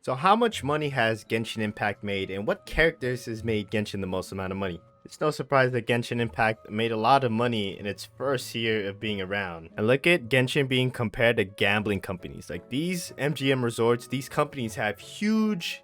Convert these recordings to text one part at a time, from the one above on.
So how much money has Genshin Impact made, and what characters has made Genshin the most amount of money? It's no surprise that Genshin Impact made a lot of money in its first year of being around. And look at Genshin being compared to gambling companies. Like these MGM resorts, these companies have huge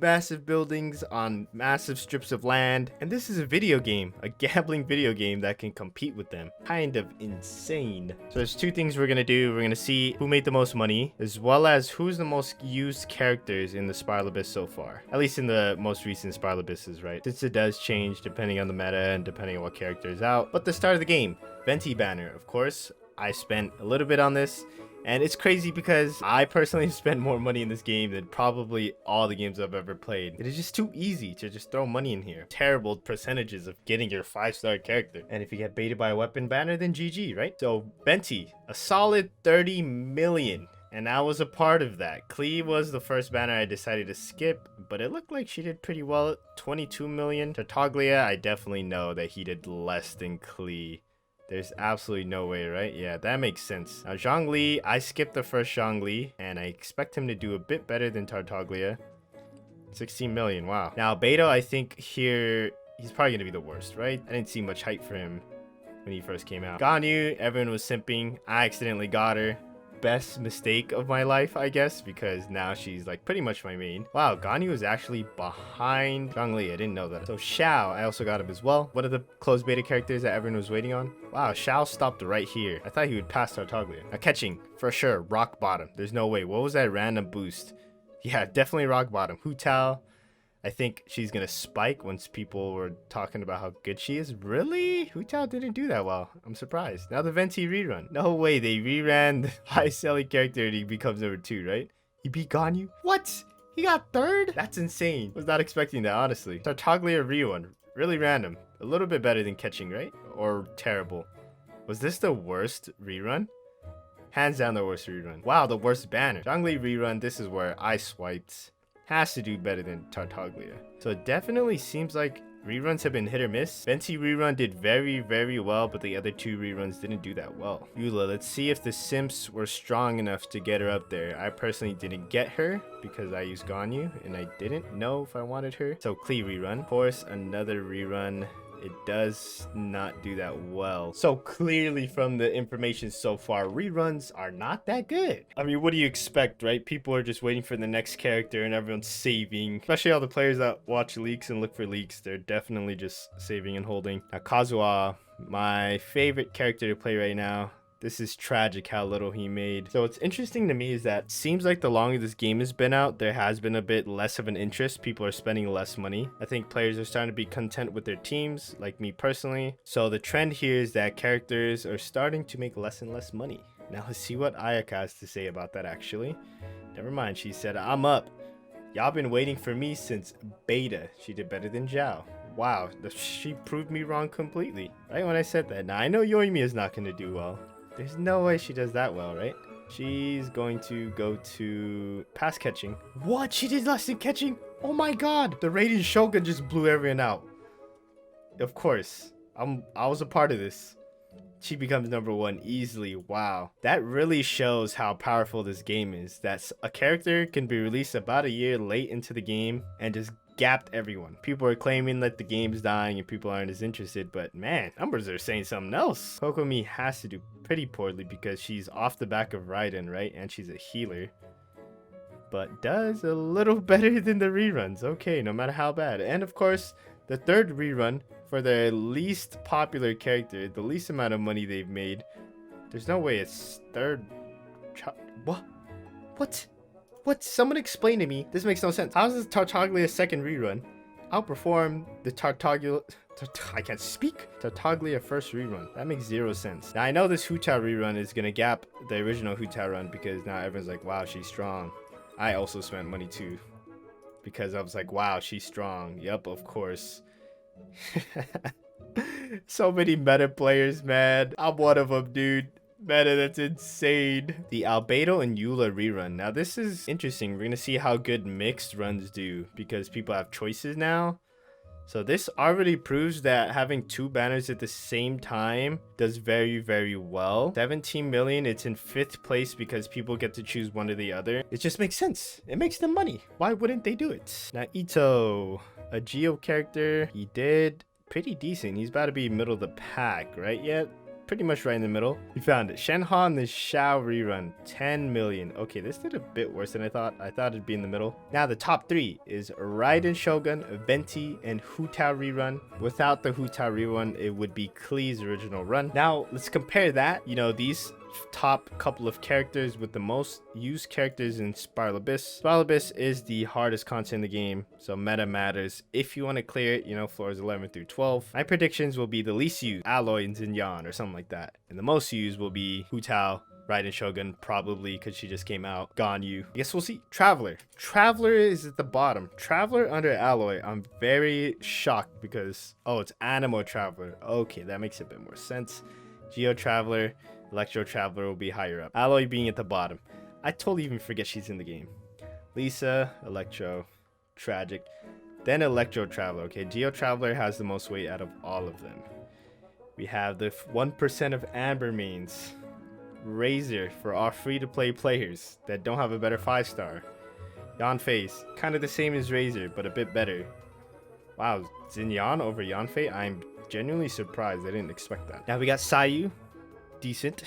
massive buildings on massive strips of land, and this is a video game, a gambling video game that can compete with them. Kind of insane. So there's two things we're gonna do. We're gonna see who made the most money, as well as who's the most used characters in the Spiral Abyss so far, at least in the most recent Spiral Abysses, right? Since it does change depending on the meta and depending on what character is out. But the start of the game, Venti banner, of course. I spent a little bit on this, and it's crazy because I personally spent more money in this game than probably all the games I've ever played. It is just too easy to just throw money in here. Terrible percentages of getting your 5-star character. And if you get baited by a weapon banner, then GG, right? So Venti, a solid 30 million. And I was a part of that. Klee was the first banner I decided to skip, but it looked like she did pretty well at 22 million. Tartaglia, I definitely know that he did less than Klee. There's absolutely no way, right? Yeah, that makes sense. Now, Zhongli, I skipped the first Zhongli, and I expect him to do a bit better than Tartaglia. 16 million, wow. Now, Beto, I think here, he's probably going to be the worst, right? I didn't see much hype for him when he first came out. Ganyu, everyone was simping. I accidentally got her. Best mistake of my life, I guess, because now she's like pretty much my main. Wow, Ganyu is actually behind Zhongli. I didn't know that. So Xiao, I also got him as well. One of the closed beta characters that everyone was waiting on. Wow, Xiao stopped right here. I thought he would pass Tartaglia. Now catching, for sure, rock bottom. There's no way. What was that random boost? Yeah, definitely rock bottom. Hu Tao. I think she's gonna spike once people were talking about how good she is. Really? Hu Tao didn't do that well. I'm surprised. Now the Venti rerun. No way, they reran the high selling character and he becomes number 2, right? He beat Ganyu? What? He got 3rd? That's insane. Was not expecting that, honestly. Tartaglia rerun. Really random. A little bit better than catching, right? Or terrible. Was this the worst rerun? Hands down the worst rerun. Wow, the worst banner. Zhongli rerun, this is where I swiped. Has to do better than Tartaglia. So it definitely seems like reruns have been hit or miss. Venti rerun did very well, but the other 2 reruns didn't do that well. Eula, let's see if the simps were strong enough to get her up there. I personally didn't get her because I used Ganyu and I didn't know if I wanted her. So Klee rerun. Of course, another rerun. It does not do that well. So clearly from the information so far, reruns are not that good. I mean, what do you expect, right? People are just waiting for the next character and everyone's saving. Especially all the players that watch leaks and look for leaks. They're definitely just saving and holding. Now, Kazuha, my favorite character to play right now. This is tragic how little he made. So what's interesting to me is that seems like the longer this game has been out, there has been a bit less of an interest. People are spending less money. I think players are starting to be content with their teams, like me personally. So the trend here is that characters are starting to make less and less money. Now let's see what Ayaka has to say about that actually. Never mind, she said, I'm up. Y'all been waiting for me since beta. She did better than Zhao. Wow, she proved me wrong completely. Right when I said that. Now I know Yoimi is not going to do well. There's no way she does that well, right? She's going to go to pass catching. What? She did less than catching? Oh my god! The Radiant Shogun just blew everyone out. Of course. I was a part of this. She becomes number 1 easily. Wow. That really shows how powerful this game is. That a character can be released about a year late into the game and just gapped everyone. People are claiming that the game's dying and people aren't as interested, but man, numbers are saying something else. Kokomi has to do pretty poorly because she's off the back of Raiden, right? And she's a healer. But does a little better than the reruns. Okay, no matter how bad. And of course, the 3rd rerun for the least popular character, the least amount of money they've made. There's no way it's 3rd. What? What? What? Someone explain to me. This makes no sense. How is this Tartaglia's 2nd rerun outperform the Tartaglia? I can't speak. Tartaglia 1st rerun. That makes 0 sense. Now I know this Hu Tao rerun is gonna gap the original Hu Tao run because now everyone's like, wow, she's strong. I also spent money too because I was like, wow, she's strong. Yup, of course. So many meta players, man. I'm one of them, dude. Meta, that's insane. The Albedo and Eula rerun. Now this is interesting. We're gonna see how good mixed runs do because people have choices now. So this already proves that having two banners at the same time does very, very well. 17 million, it's in 5th place because people get to choose one or the other. It just makes sense. It makes them money. Why wouldn't they do it? Now Ito, a Geo character, he did pretty decent. He's about to be middle of the pack, right? Yeah, pretty much right in the middle. We found it. Shenhan, the Xiao rerun, 10 million. Okay, this did a bit worse than I thought. I thought it'd be in the middle. Now the top 3 is Raiden Shogun, Venti, and Hu Tao rerun. Without the Hu Tao rerun, it would be Klee's original run. Now let's compare that. You know, these top couple of characters with the most used characters in Spiral Abyss. Spiral Abyss is the hardest content in the game, so meta matters. If you want to clear it, you know, floors 11 through 12. My predictions will be the least used, Alloy and Zinyan or something like that. And the most used will be Hu Tao, Raiden Shogun, probably because she just came out. Ganyu. I guess we'll see. Traveler. Traveler is at the bottom. Traveler under Alloy. I'm very shocked because, oh, it's Animo Traveler. Okay, that makes a bit more sense. Geo Traveler. Electro Traveler will be higher up. Alloy being at the bottom. I totally even forget she's in the game. Lisa, Electro, Tragic, then Electro Traveler. Okay, Geo Traveler has the most weight out of all of them. We have the 1% of Amber mains. Razor for our free-to-play players that don't have a better 5-star. Yanfei, kind of the same as Razor, but a bit better. Wow, Zinyan over Yanfei? I'm genuinely surprised. I didn't expect that. Now we got Sayu. Decent.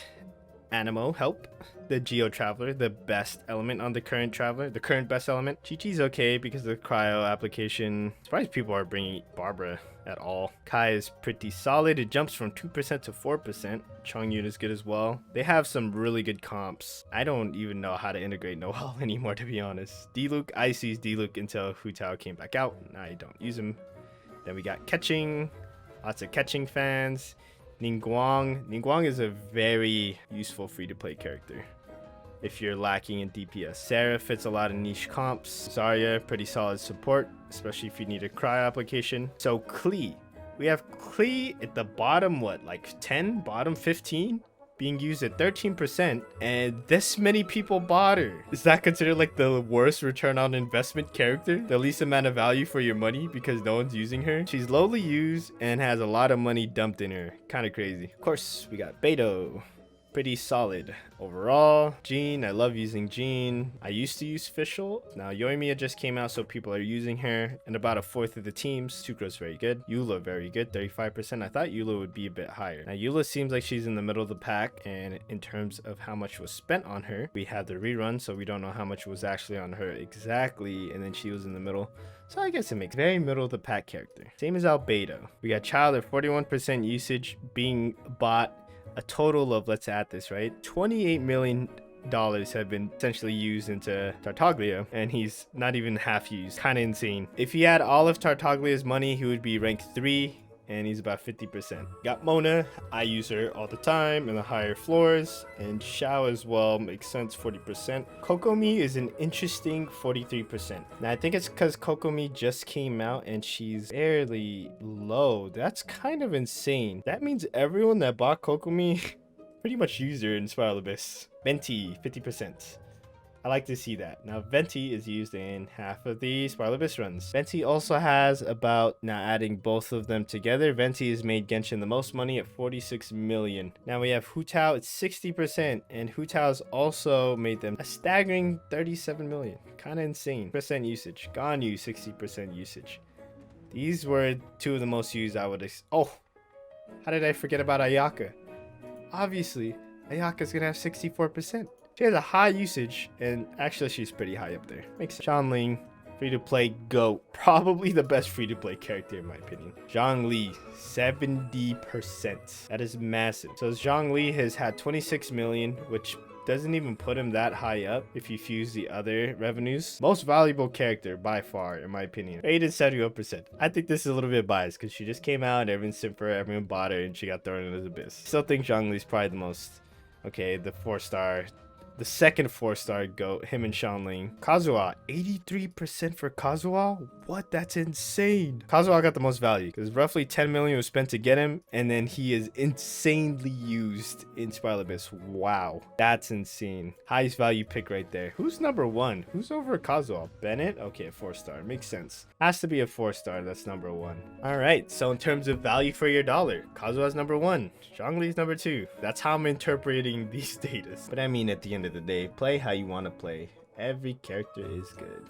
Animo, help. The Geo Traveler, the best element on the current Traveler, the current best element. Chi-Chi's okay because of the cryo application. Surprised people are bringing Barbara at all. Kai is pretty solid. It jumps from 2% to 4%. Chongyun is good as well. They have some really good comps. I don't even know how to integrate Noel anymore, to be honest. D-Luke, I used D-Luke until Hu Tao came back out. Now I don't use him. Then we got Catching. Lots of Catching fans. Ningguang. Ningguang is a very useful free-to-play character if you're lacking in DPS. Sarah fits a lot of niche comps. Zarya, pretty solid support, especially if you need a cryo application. So Klee. We have Klee at the bottom, what, like 10? Bottom 15? Being used at 13%, and this many people bought her. Is that considered like the worst return on investment character? The least amount of value for your money because no one's using her? She's lowly used and has a lot of money dumped in her. Kind of crazy. Of course, we got Beto. Pretty solid overall. Jean, I love using Jean. I used to use Fischl. Now Yoimiya just came out, so people are using her. And about 1/4 of the teams. Sucro's very good. Eula very good, 35%. I thought Eula would be a bit higher. Now Eula seems like she's in the middle of the pack, and in terms of how much was spent on her, we had the rerun, so we don't know how much was actually on her exactly, and then she was in the middle. So I guess it makes very middle of the pack character. Same as Albedo. We got Child at 41% usage being bought. A total of, let's add this, right? $28 million have been essentially used into Tartaglia, and he's not even half used. Kind of insane. If he had all of Tartaglia's money, he would be ranked 3, and he's about 50%. Got Mona. I use her all the time in the higher floors, and Xiao as well makes sense, 40%. Kokomi is an interesting 43%. Now I think it's because Kokomi just came out and she's fairly low. That's kind of insane. That means everyone that bought Kokomi pretty much used her in Spiral Abyss. Venti, 50%. I like to see that. Now, Venti is used in half of the Spiral Abyss runs. Venti also has about, now adding both of them together, Venti has made Genshin the most money at 46 million. Now we have Hu Tao at 60%, and Hu Tao's also made them a staggering 37 million. Kind of insane. Percent usage. Ganyu, 60% usage. These were two of the most used I would oh, how did I forget about Ayaka? Obviously, Ayaka's gonna have 64%. She has a high usage, and actually she's pretty high up there. Makes sense. Xianling, free-to-play GOAT. Probably the best free-to-play character in my opinion. Zhongli, 70%. That is massive. So Zhongli has had 26 million, which doesn't even put him that high up if you fuse the other revenues. Most valuable character by far, in my opinion. Rated 71%. I think this is a little bit biased because she just came out and everyone simped for her, everyone bought her, and she got thrown into the abyss. Still think Zhongli's probably the most, okay, the 4-star The second 4-star GOAT, him and Xiangling. Kazuha, 83% for Kazuha? What? That's insane. Kazuha got the most value because roughly 10 million was spent to get him, and then he is insanely used in Spiral Abyss. Wow, that's insane. Highest value pick right there. Who's number 1? Who's over Kazuha? Bennett? Okay, 4-star. Makes sense. Has to be a 4-star. That's number 1. All right, so in terms of value for your dollar, Kazuha's number 1. Zhongli's number 2. That's how I'm interpreting these data. But I mean, at the end of the day, play how you want to play. Every character is good.